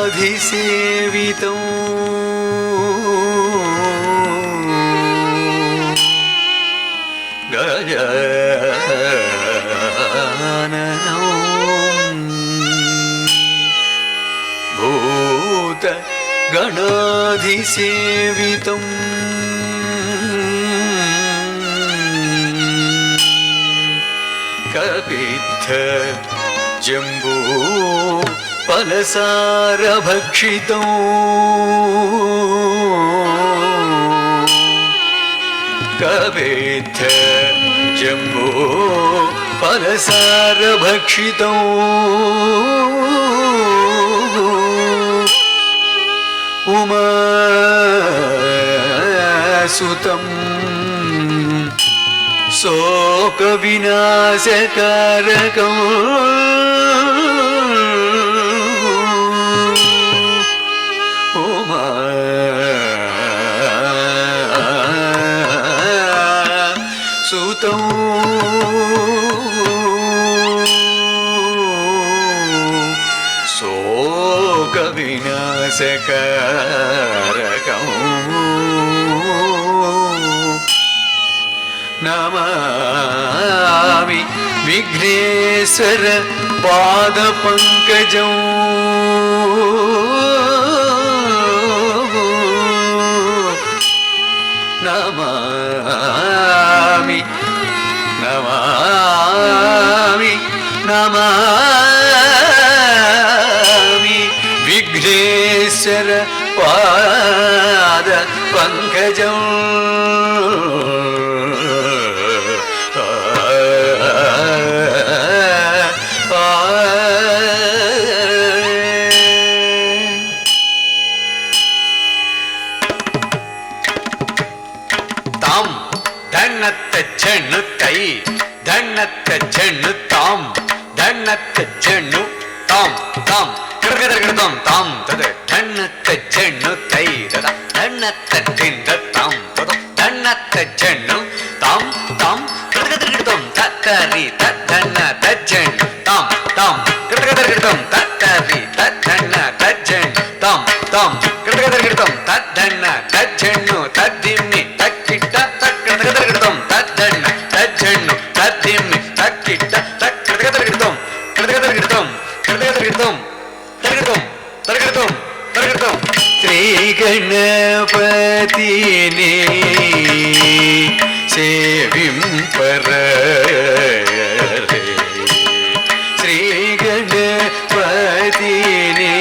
गणाधिसेवितं गजाननं भूत गणाधिसेवितं कपित्थ जम्बू फलसारभक्षितं कपित्थ जम्बू फलसारभक्षितं उमासुतं शोकविनाशकारकम् उमासुतं शोकविनाशकारकम् नमामि विघ्नेश्वर पादपङ्कजं नमामि नमामि नमामि विघ्नेश्वर पादपङ्कजं धन्नत्त जन्नु ताम धन्नत्त जन्नु ताम ताम कृतकृतकृतं ताम तद धन्नत्त जन्नु तै तदा धन्नत्त तिन्द ताम तद धन्नत्त जन्नु ताम ताम कृतकृतकृतं तत्तरि तद्धन्न तज्जन् ताम ताम कृतकृतकृतं तत्तरि तद्धन्न तज्जन् ताम ताम कृतकृतकृतं तद्धन्न तज्जन्नु तद्दिम्मि तक्किट्ट तत्कृतकृतं तद्धन्न तज्जन्नु तद्दिम्मि तक्किट्ट तत्कृतकृतं कृतकृतकृतं कृतकृतकृतं तर्कृतं तर्कृतं तर्कृतं श्री गणपतिने सेविंपरे श्री गणपतिने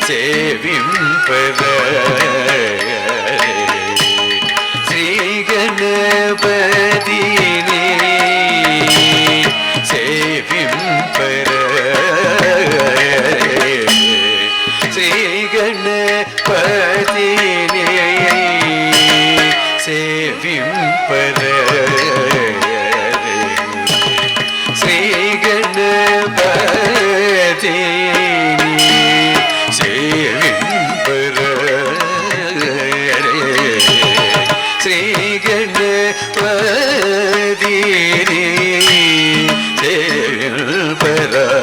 सेविंपरे श्री गणपतिने सेविंपरे श्री गणपतिने सेविंपरे श्री गणपतिने सेविंपरे श्री गणपतिने सेविंपरे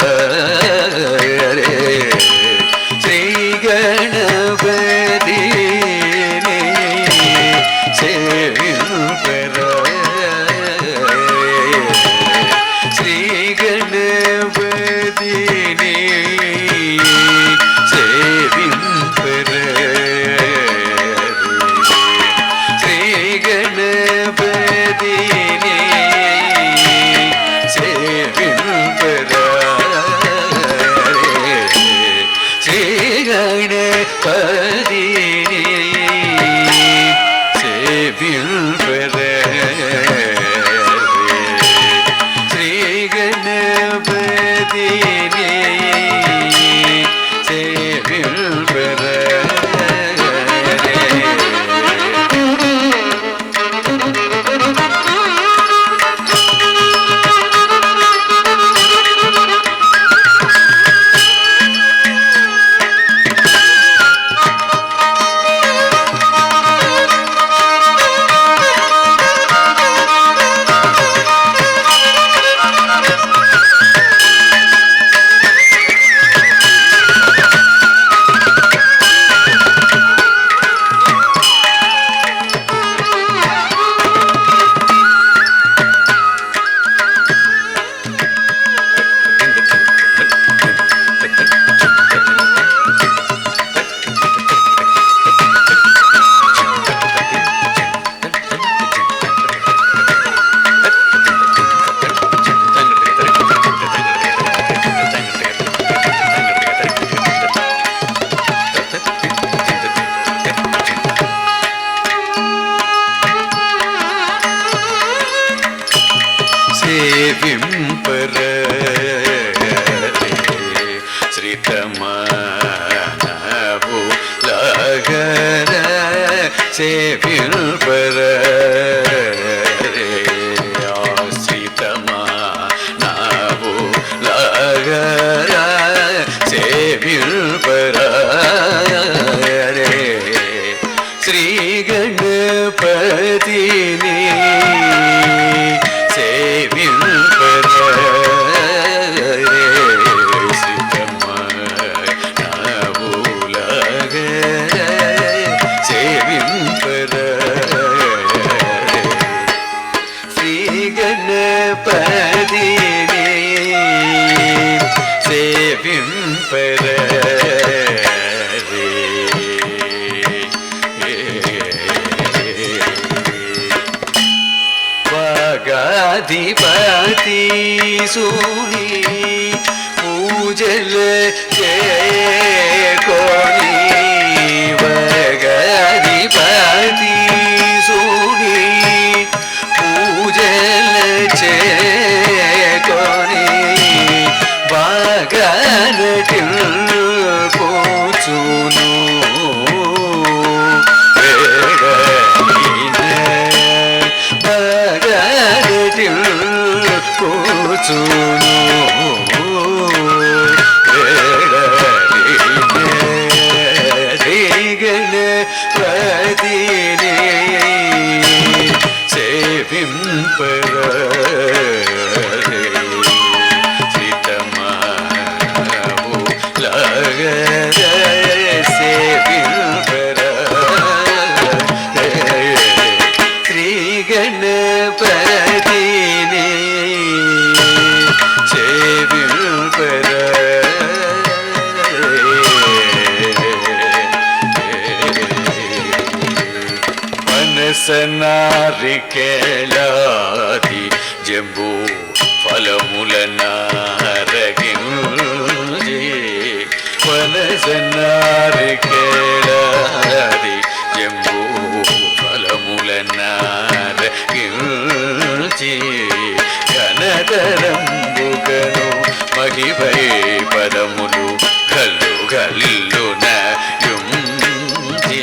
సేవిల్పరే శ్రీ గణపతిని సేవిల్పరే సిద్ధమ్మ నావులగ సేవింపరే శ్రీ గణపతిని సేవింపరే వాగాధిపతి సూని పూజలు చేకోని వాగాధిపతి సూని పూజలు చేకోని బాగానటిల్ పోచును కూచును గణపతిని సేవింపరే సీతమావు లగర సేవింపరే శ్రీ గణపతిని సేవింపరే పనసనారికేళాది జంబూ ఫలములనారగించి పనసనారికేళాది జంబూ ఫలములనారగించి ఘనతరంబుగను మహిపై పదములు గల్లు గల్లున యుంచి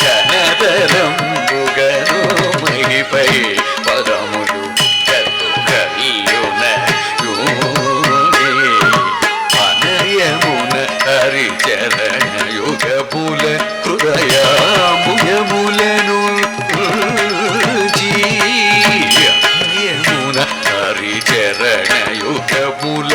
ఘనతరంబుగను మహిపై పదములు గల్లు గల్లున యుంచి అనయమున హరిచరణ యుగముల హృదయాముయములను హరిచరణ యుగముల